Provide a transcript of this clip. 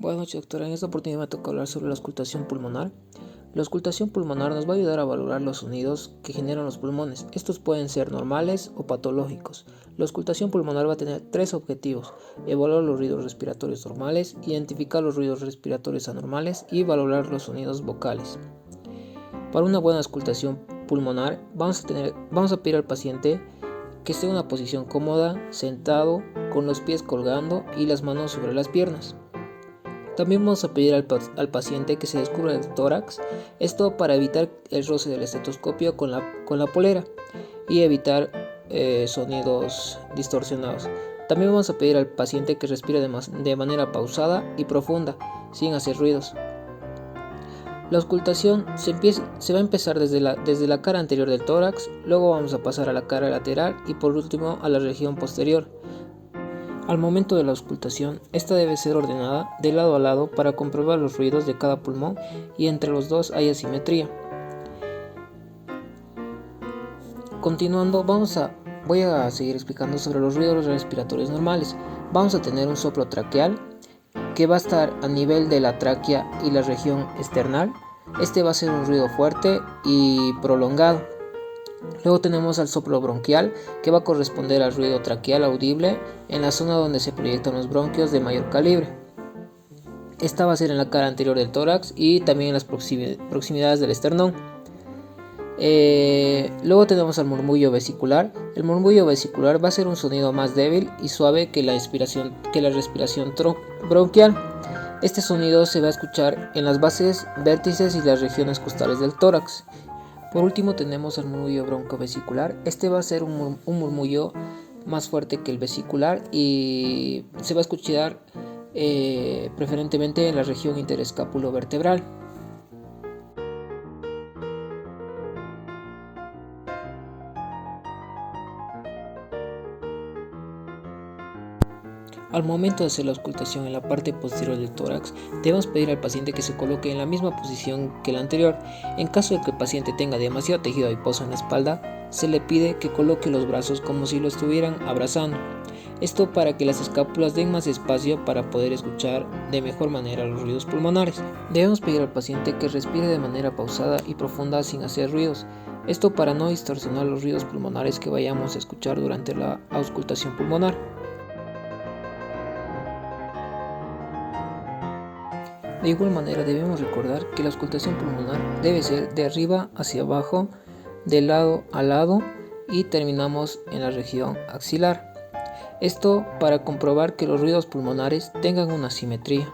Buenas noches, doctora. En esta oportunidad me toca hablar sobre la auscultación pulmonar. La auscultación pulmonar nos va a ayudar a valorar los sonidos que generan los pulmones. Estos pueden ser normales o patológicos. La auscultación pulmonar va a tener tres objetivos: evaluar los ruidos respiratorios normales, identificar los ruidos respiratorios anormales y valorar los sonidos vocales. Para una buena auscultación pulmonar vamos a pedir al paciente que esté en una posición cómoda, sentado, con los pies colgando y las manos sobre las piernas. También vamos a pedir al paciente que se descubra el tórax, esto para evitar el roce del estetoscopio con la polera y evitar sonidos distorsionados. También vamos a pedir al paciente que respire de manera pausada y profunda, sin hacer ruidos. La auscultación se va a empezar desde la cara anterior del tórax, luego vamos a pasar a la cara lateral y por último a la región posterior. Al momento de la auscultación, esta debe ser ordenada de lado a lado para comprobar los ruidos de cada pulmón y entre los dos hay asimetría. Continuando, voy a seguir explicando sobre los ruidos respiratorios normales. Vamos a tener un soplo traqueal que va a estar a nivel de la tráquea y la región esternal. Este va a ser un ruido fuerte y prolongado. Luego tenemos al soplo bronquial, que va a corresponder al ruido traqueal audible en la zona donde se proyectan los bronquios de mayor calibre. Esta va a ser en la cara anterior del tórax y también en las proximidades del esternón. Luego tenemos al murmullo vesicular. El murmullo vesicular va a ser un sonido más débil y suave que la respiración bronquial. Este sonido se va a escuchar en las bases, vértices y las regiones costales del tórax. Por último tenemos el murmullo broncovesicular. Este va a ser un murmullo más fuerte que el vesicular y se va a escuchar preferentemente en la región interescapulovertebral. Al momento de hacer la auscultación en la parte posterior del tórax, debemos pedir al paciente que se coloque en la misma posición que la anterior. En caso de que el paciente tenga demasiado tejido adiposo en la espalda, se le pide que coloque los brazos como si lo estuvieran abrazando. Esto para que las escápulas den más espacio para poder escuchar de mejor manera los ruidos pulmonares. Debemos pedir al paciente que respire de manera pausada y profunda sin hacer ruidos. Esto para no distorsionar los ruidos pulmonares que vayamos a escuchar durante la auscultación pulmonar. De igual manera debemos recordar que la auscultación pulmonar debe ser de arriba hacia abajo, de lado a lado y terminamos en la región axilar. Esto para comprobar que los ruidos pulmonares tengan una simetría.